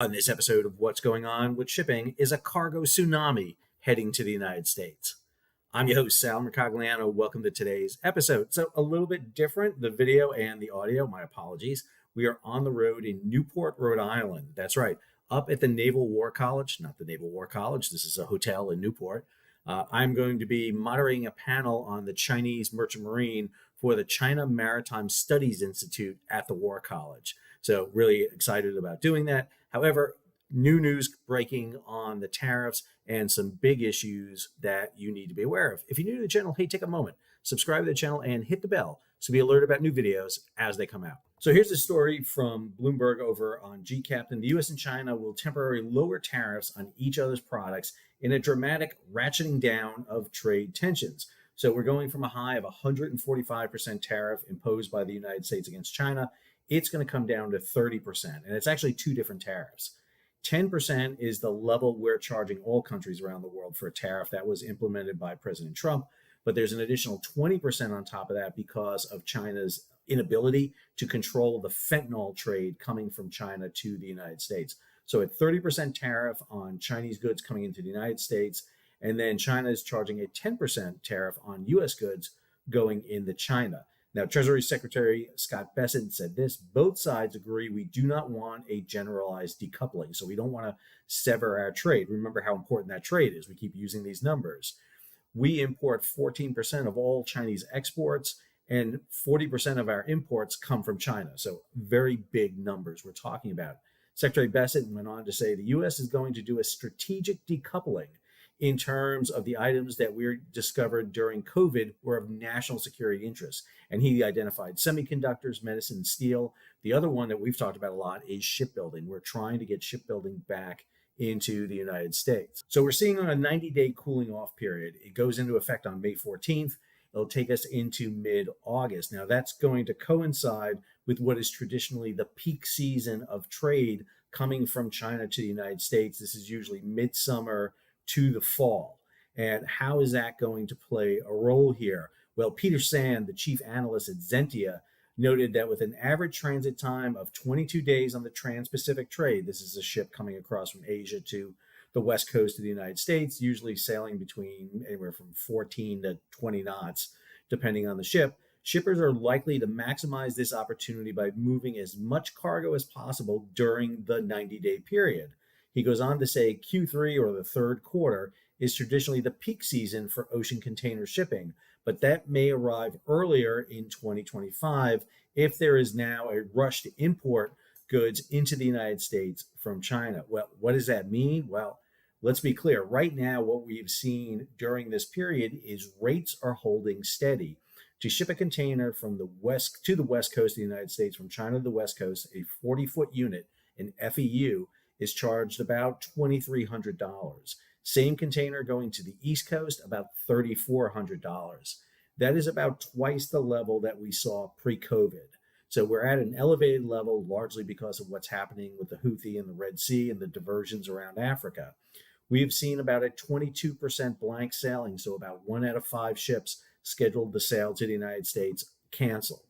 On this episode of What's Going On with Shipping is a cargo tsunami heading to the United States. I'm your host, Sal Mercogliano. Welcome to today's episode. So, a little bit different, the video and the audio, my apologies. We are on the road in Newport, Rhode Island. That's right, up at the Naval War College, not the Naval War College. This is a hotel in Newport. I'm going to be moderating a panel on the Chinese Merchant Marine for the China Maritime Studies Institute at the War College. So really excited about doing that. However, new news breaking on the tariffs and some big issues that you need to be aware of. If you're new to the channel, hey, take a moment, subscribe to the channel and hit the bell so be alerted about new videos as they come out. So here's a story from Bloomberg over on G-Captain. The U.S. and China will temporarily lower tariffs on each other's products in a dramatic ratcheting down of trade tensions. So we're going from a high of 145% tariff imposed by the United States against China. It's going to come down to 30%. And it's actually two different tariffs. 10% is the level we're charging all countries around the world for a tariff that was implemented by President Trump. But there's an additional 20% on top of that because of China's inability to control the fentanyl trade coming from China to the United States. So a 30% tariff on Chinese goods coming into the United States, and then China is charging a 10% tariff on U.S. goods going into China. Now, Treasury Secretary Scott Bessent said this: both sides agree we do not want a generalized decoupling. So we don't want to sever our trade. Remember how important that trade is. We keep using these numbers. We import 14% of all Chinese exports, and 40% of our imports come from China. So very big numbers we're talking about. Secretary Bessent went on to say the U.S. is going to do a strategic decoupling in terms of the items that we discovered during COVID were of national security interest. And he identified semiconductors, medicine, steel. The other one that we've talked about a lot is shipbuilding. We're trying to get shipbuilding back into the United States. So we're seeing on a 90-day cooling off period. It goes into effect on May 14th. It'll take us into mid-August. Now that's going to coincide with what is traditionally the peak season of trade coming from China to the United States. This is usually midsummer to the fall. And how is that going to play a role here? Well, Peter Sand, the chief analyst at Zentia, noted that with an average transit time of 22 days on the Trans-Pacific trade, this is a ship coming across from Asia to the west coast of the United States, usually sailing between anywhere from 14 to 20 knots, depending on the ship. Shippers are likely to maximize this opportunity by moving as much cargo as possible during the 90-day period. He goes on to say Q3, or the third quarter, is traditionally the peak season for ocean container shipping, but that may arrive earlier in 2025 if there is now a rush to import goods into the United States from China. Well, what does that mean? Well, let's be clear. Right now, what we've seen during this period is rates are holding steady. To ship a container from the west to the west coast of the United States, from China to the west coast, a 40-foot unit, an FEU, is charged about $2,300. Same container going to the East Coast, about $3,400. That is about twice the level that we saw pre-COVID. So we're at an elevated level, largely because of what's happening with the Houthi and the Red Sea and the diversions around Africa. We have seen about a 22% blank sailing, so about 1 out of 5 ships scheduled to sail to the United States canceled.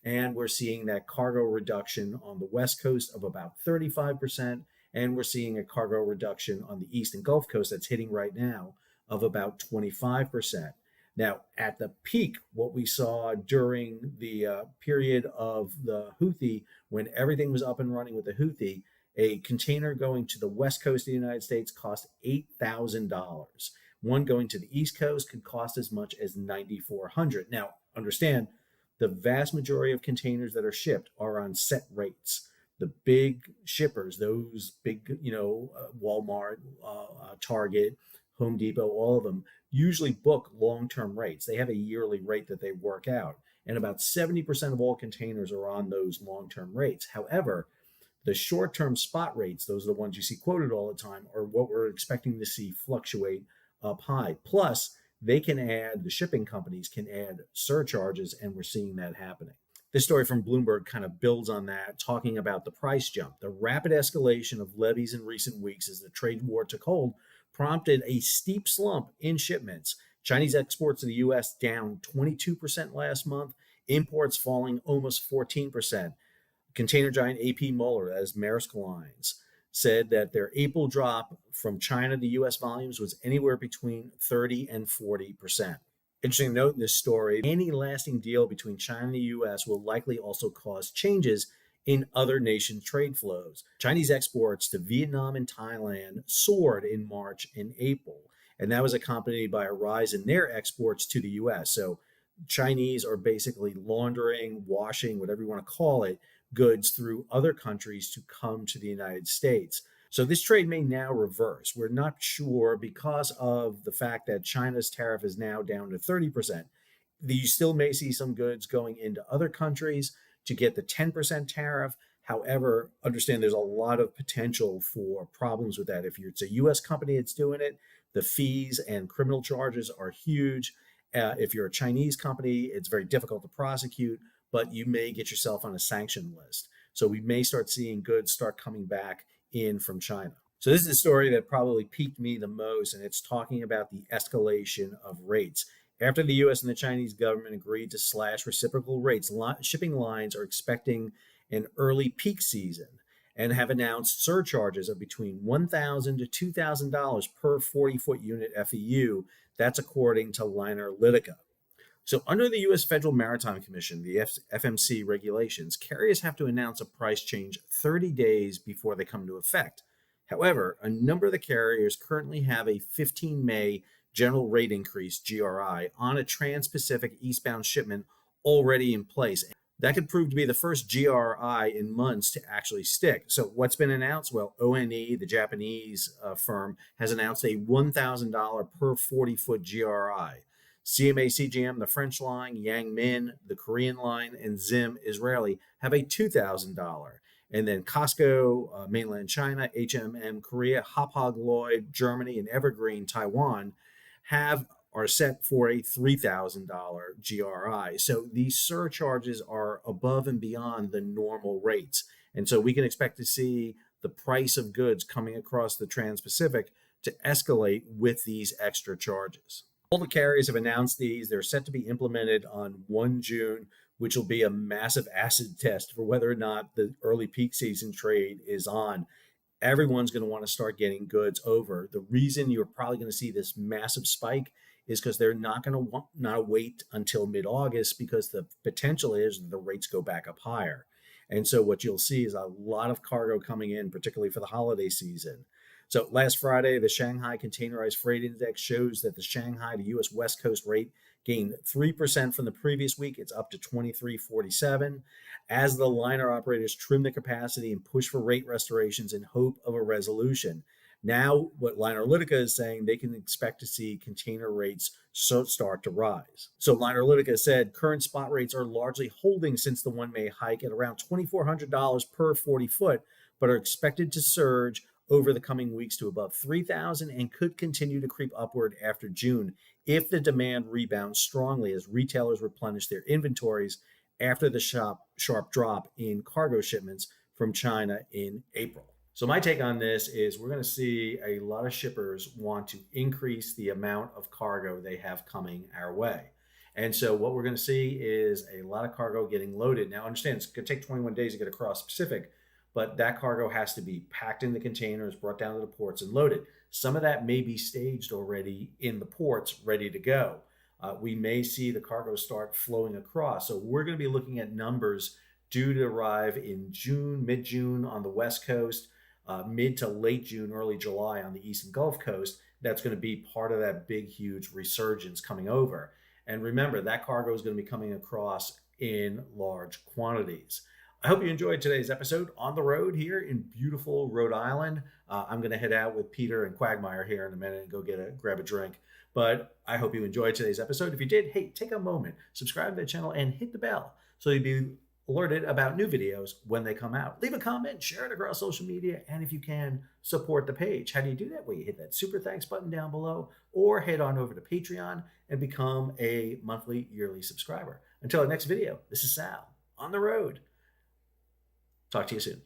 And we're seeing that cargo reduction on the West Coast of about 35%. And we're seeing a cargo reduction on the East and Gulf Coast that's hitting right now of about 25%. Now, at the peak, what we saw during the period of the Houthi, when everything was up and running with the Houthi, a container going to the West Coast of the United States cost $8,000. One going to the East Coast could cost as much as $9,400. Now, understand, the vast majority of containers that are shipped are on set rates. The big shippers, those big, Walmart, Target, Home Depot, all of them usually book long-term rates. They have a yearly rate that they work out. And about 70% of all containers are on those long-term rates. However, the short-term spot rates, those are the ones you see quoted all the time, are what we're expecting to see fluctuate up high. Plus, the shipping companies can add surcharges, and we're seeing that happening. This story from Bloomberg kind of builds on that, talking about the price jump. The rapid escalation of levies in recent weeks as the trade war took hold prompted a steep slump in shipments. Chinese exports to the U.S. down 22% last month, imports falling almost 14%. Container giant AP Moller, as Maersk Lines, said that their April drop from China to US volumes was anywhere between 30 and 40%. Interesting note in this story, any lasting deal between China and the US will likely also cause changes in other nations' trade flows. Chinese exports to Vietnam and Thailand soared in March and April, and that was accompanied by a rise in their exports to the US. So Chinese are basically laundering, washing, whatever you want to call it, goods through other countries to come to the United States. So this trade may now reverse. We're not sure because of the fact that China's tariff is now down to 30%. You still may see some goods going into other countries to get the 10% tariff. However, understand there's a lot of potential for problems with that. If it's a US company that's doing it, the fees and criminal charges are huge. If you're a Chinese company, it's very difficult to prosecute, but you may get yourself on a sanction list. So we may start seeing goods start coming back in from China. So this is a story that probably piqued me the most, and it's talking about the escalation of rates. After the US and the Chinese government agreed to slash reciprocal rates, shipping lines are expecting an early peak season and have announced surcharges of between $1,000 to $2,000 per 40-foot unit FEU. That's according to Liner-Lytica. So under the U.S. Federal Maritime Commission, the FMC regulations, carriers have to announce a price change 30 days before they come into effect. However, a number of the carriers currently have a 15 May general rate increase, GRI, on a trans-Pacific eastbound shipment already in place. That could prove to be the first GRI in months to actually stick. So what's been announced? Well, ONE, the Japanese firm, has announced a $1,000 per 40-foot GRI. CMA CGM, the French line, Yang Min, the Korean line, and Zim Israeli have a $2,000. And then Costco, mainland China, HMM Korea, Hapag Lloyd, Germany, and Evergreen, Taiwan, are set for a $3,000 GRI. So these surcharges are above and beyond the normal rates. And so we can expect to see the price of goods coming across the Trans-Pacific to escalate with these extra charges. All the carriers have announced these. They're set to be implemented on 1 June, which will be a massive acid test for whether or not the early peak season trade is on. Everyone's going to want to start getting goods over. The reason you're probably going to see this massive spike is because they're not going to not wait until mid-August, because the potential is the rates go back up higher. And so what you'll see is a lot of cargo coming in, particularly for the holiday season. So last Friday, the Shanghai Containerized Freight Index shows that the Shanghai to U.S. West Coast rate gained 3% from the previous week. It's up to 23.47 as the liner operators trim the capacity and push for rate restorations in hope of a resolution. Now, what Liner-Lytica is saying, they can expect to see container rates start to rise. So Liner-Lytica said current spot rates are largely holding since the 1 May hike at around $2,400 per 40 foot, but are expected to surge over the coming weeks to above 3,000 and could continue to creep upward after June if the demand rebounds strongly as retailers replenish their inventories after the sharp drop in cargo shipments from China in April. So my take on this is we're going to see a lot of shippers want to increase the amount of cargo they have coming our way. And so what we're going to see is a lot of cargo getting loaded. Now understand, it's going to take 21 days to get across the Pacific, but that cargo has to be packed in the containers, brought down to the ports, and loaded. Some of that may be staged already in the ports, ready to go. We may see the cargo start flowing across. So we're going to be looking at numbers due to arrive in June, mid-June on the West Coast, mid to late June, early July on the East and Gulf Coast. That's going to be part of that big, huge resurgence coming over. And remember, that cargo is going to be coming across in large quantities. I hope you enjoyed today's episode on the road here in beautiful Rhode Island. I'm going to head out with Peter and Quagmire here in a minute and go grab a drink. But I hope you enjoyed today's episode. If you did, hey, take a moment, subscribe to the channel, and hit the bell so you'll be alerted about new videos when they come out. Leave a comment, share it across social media, and if you can, support the page. How do you do that? Well, you hit that super thanks button down below, or head on over to Patreon and become a monthly, yearly subscriber. Until our next video, this is Sal on the road. Talk to you soon.